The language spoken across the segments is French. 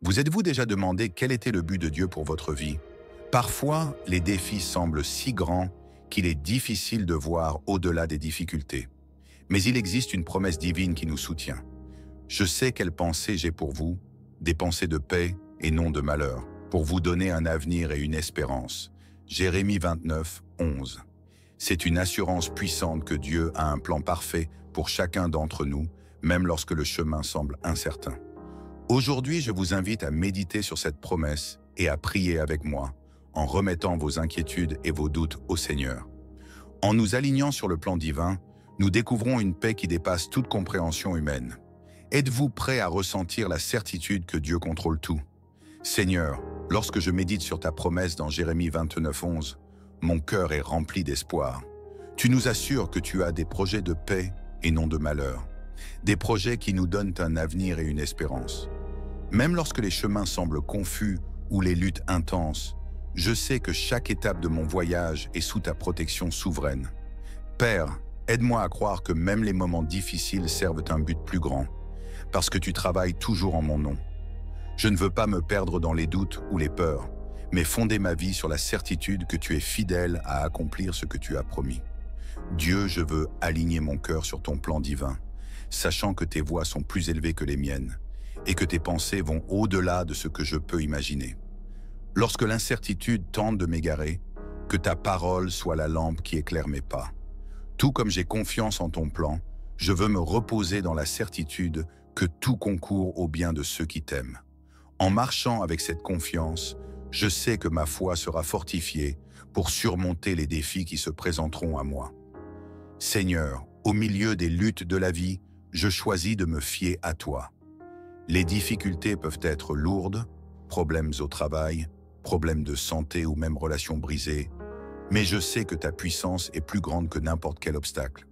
Vous êtes-vous déjà demandé quel était le but de Dieu pour votre vie? Parfois, les défis semblent si grands qu'il est difficile de voir au-delà des difficultés. Mais il existe une promesse divine qui nous soutient. Je sais quelles pensées j'ai pour vous, des pensées de paix et non de malheur, pour vous donner un avenir et une espérance. Jérémie 29, 11. C'est une assurance puissante que Dieu a un plan parfait pour chacun d'entre nous, même lorsque le chemin semble incertain. Aujourd'hui, je vous invite à méditer sur cette promesse et à prier avec moi, en remettant vos inquiétudes et vos doutes au Seigneur. En nous alignant sur le plan divin, nous découvrons une paix qui dépasse toute compréhension humaine. Êtes-vous prêt à ressentir la certitude que Dieu contrôle tout? Seigneur, lorsque je médite sur ta promesse dans Jérémie 29, 11, mon cœur est rempli d'espoir. Tu nous assures que tu as des projets de paix et non de malheur, des projets qui nous donnent un avenir et une espérance. Même lorsque les chemins semblent confus ou les luttes intenses, je sais que chaque étape de mon voyage est sous ta protection souveraine. Père, aide-moi à croire que même les moments difficiles servent un but plus grand, parce que tu travailles toujours en mon nom. Je ne veux pas me perdre dans les doutes ou les peurs, mais fonder ma vie sur la certitude que tu es fidèle à accomplir ce que tu as promis. Dieu, je veux aligner mon cœur sur ton plan divin, sachant que tes voies sont plus élevées que les miennes, et que tes pensées vont au-delà de ce que je peux imaginer. Lorsque l'incertitude tente de m'égarer, que ta parole soit la lampe qui éclaire mes pas. Tout comme j'ai confiance en ton plan, je veux me reposer dans la certitude que tout concourt au bien de ceux qui t'aiment. En marchant avec cette confiance, je sais que ma foi sera fortifiée pour surmonter les défis qui se présenteront à moi. Seigneur, au milieu des luttes de la vie, je choisis de me fier à toi. Les difficultés peuvent être lourdes, problèmes au travail, problèmes de santé ou même relations brisées, mais je sais que ta puissance est plus grande que n'importe quel obstacle.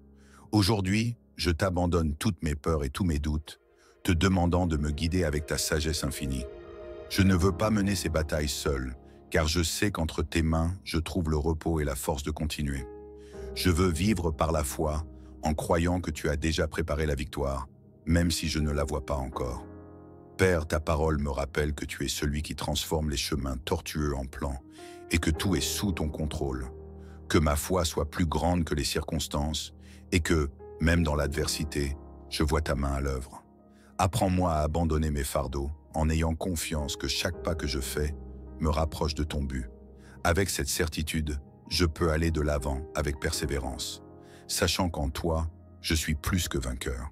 Aujourd'hui, je t'abandonne toutes mes peurs et tous mes doutes, te demandant de me guider avec ta sagesse infinie. Je ne veux pas mener ces batailles seul, car je sais qu'entre tes mains, je trouve le repos et la force de continuer. Je veux vivre par la foi, en croyant que tu as déjà préparé la victoire, même si je ne la vois pas encore. Père, ta parole me rappelle que tu es celui qui transforme les chemins tortueux en plans et que tout est sous ton contrôle. Que ma foi soit plus grande que les circonstances et que, même dans l'adversité, je vois ta main à l'œuvre. Apprends-moi à abandonner mes fardeaux en ayant confiance que chaque pas que je fais me rapproche de ton but. Avec cette certitude, je peux aller de l'avant avec persévérance, sachant qu'en toi, je suis plus que vainqueur.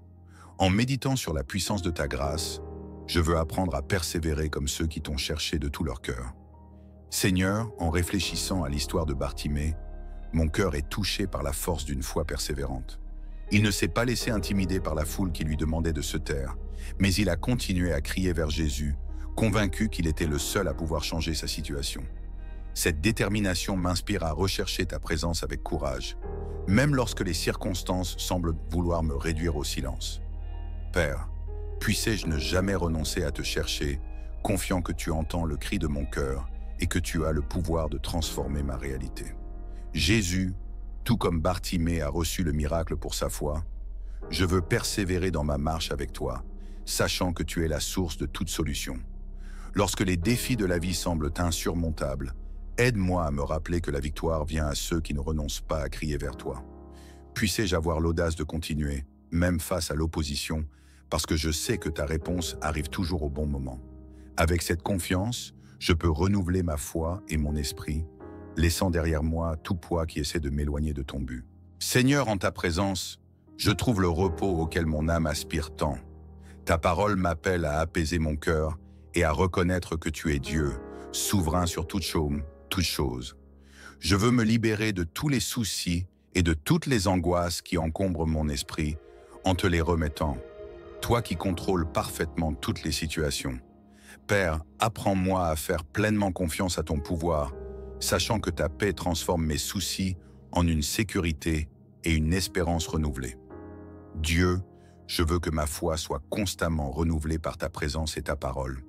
En méditant sur la puissance de ta grâce, je veux apprendre à persévérer comme ceux qui t'ont cherché de tout leur cœur. Seigneur, en réfléchissant à l'histoire de Bartimée, mon cœur est touché par la force d'une foi persévérante. Il ne s'est pas laissé intimider par la foule qui lui demandait de se taire, mais il a continué à crier vers Jésus, convaincu qu'il était le seul à pouvoir changer sa situation. Cette détermination m'inspire à rechercher ta présence avec courage, même lorsque les circonstances semblent vouloir me réduire au silence. Père, puissais-je ne jamais renoncer à te chercher, confiant que tu entends le cri de mon cœur et que tu as le pouvoir de transformer ma réalité. Jésus, tout comme Bartimée a reçu le miracle pour sa foi, je veux persévérer dans ma marche avec toi, sachant que tu es la source de toute solution. Lorsque les défis de la vie semblent insurmontables, aide-moi à me rappeler que la victoire vient à ceux qui ne renoncent pas à crier vers toi. Puissais-je avoir l'audace de continuer, même face à l'opposition, parce que je sais que ta réponse arrive toujours au bon moment. Avec cette confiance, je peux renouveler ma foi et mon esprit, laissant derrière moi tout poids qui essaie de m'éloigner de ton but. Seigneur, en ta présence, je trouve le repos auquel mon âme aspire tant. Ta parole m'appelle à apaiser mon cœur et à reconnaître que tu es Dieu, souverain sur toute chose. Je veux me libérer de tous les soucis et de toutes les angoisses qui encombrent mon esprit en te les remettant. Toi qui contrôles parfaitement toutes les situations. Père, apprends-moi à faire pleinement confiance à ton pouvoir, sachant que ta paix transforme mes soucis en une sécurité et une espérance renouvelée. Dieu, je veux que ma foi soit constamment renouvelée par ta présence et ta parole.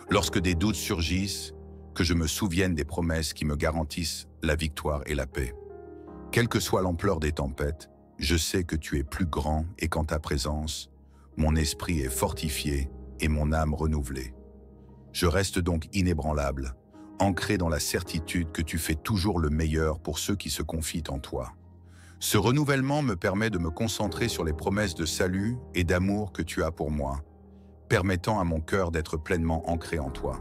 Lorsque des doutes surgissent, que je me souvienne des promesses qui me garantissent la victoire et la paix. Quelle que soit l'ampleur des tempêtes, je sais que tu es plus grand et qu'en ta présence, mon esprit est fortifié et mon âme renouvelée. Je reste donc inébranlable, ancré dans la certitude que tu fais toujours le meilleur pour ceux qui se confient en toi. Ce renouvellement me permet de me concentrer sur les promesses de salut et d'amour que tu as pour moi, permettant à mon cœur d'être pleinement ancré en toi.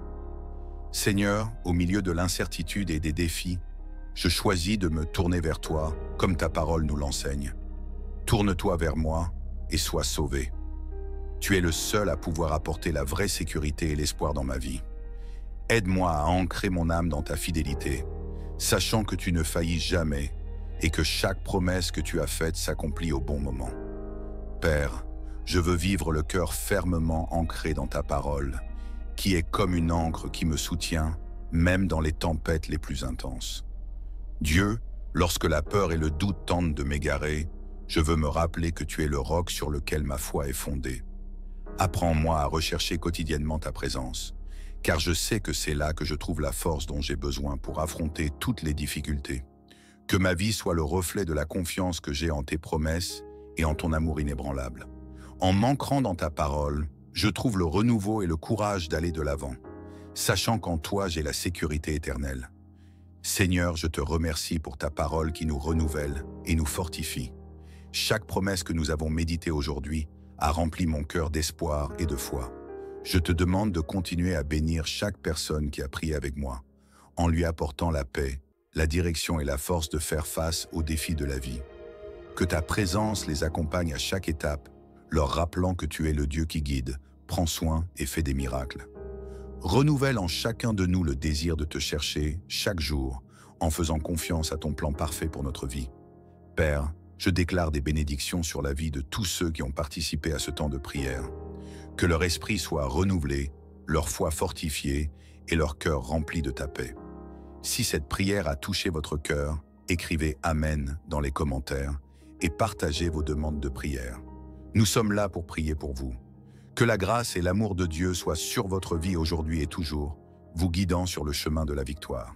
Seigneur, au milieu de l'incertitude et des défis, je choisis de me tourner vers toi, comme ta parole nous l'enseigne. Tourne-toi vers moi et sois sauvé. Tu es le seul à pouvoir apporter la vraie sécurité et l'espoir dans ma vie. Aide-moi à ancrer mon âme dans ta fidélité, sachant que tu ne faillis jamais et que chaque promesse que tu as faite s'accomplit au bon moment. Père, je veux vivre le cœur fermement ancré dans ta parole, qui est comme une ancre qui me soutient, même dans les tempêtes les plus intenses. Dieu, lorsque la peur et le doute tentent de m'égarer, je veux me rappeler que tu es le roc sur lequel ma foi est fondée. Apprends-moi à rechercher quotidiennement ta présence, car je sais que c'est là que je trouve la force dont j'ai besoin pour affronter toutes les difficultés. Que ma vie soit le reflet de la confiance que j'ai en tes promesses et en ton amour inébranlable. En m'ancrant dans ta parole, je trouve le renouveau et le courage d'aller de l'avant, sachant qu'en toi j'ai la sécurité éternelle. Seigneur, je te remercie pour ta parole qui nous renouvelle et nous fortifie. Chaque promesse que nous avons méditée aujourd'hui a rempli mon cœur d'espoir et de foi. Je te demande de continuer à bénir chaque personne qui a prié avec moi, en lui apportant la paix, la direction et la force de faire face aux défis de la vie. Que ta présence les accompagne à chaque étape, leur rappelant que tu es le Dieu qui guide, prend soin et fait des miracles. Renouvelle en chacun de nous le désir de te chercher chaque jour, en faisant confiance à ton plan parfait pour notre vie. Père, je déclare des bénédictions sur la vie de tous ceux qui ont participé à ce temps de prière. Que leur esprit soit renouvelé, leur foi fortifiée et leur cœur rempli de ta paix. Si cette prière a touché votre cœur, écrivez « Amen » dans les commentaires et partagez vos demandes de prière. Nous sommes là pour prier pour vous. Que la grâce et l'amour de Dieu soient sur votre vie aujourd'hui et toujours, vous guidant sur le chemin de la victoire.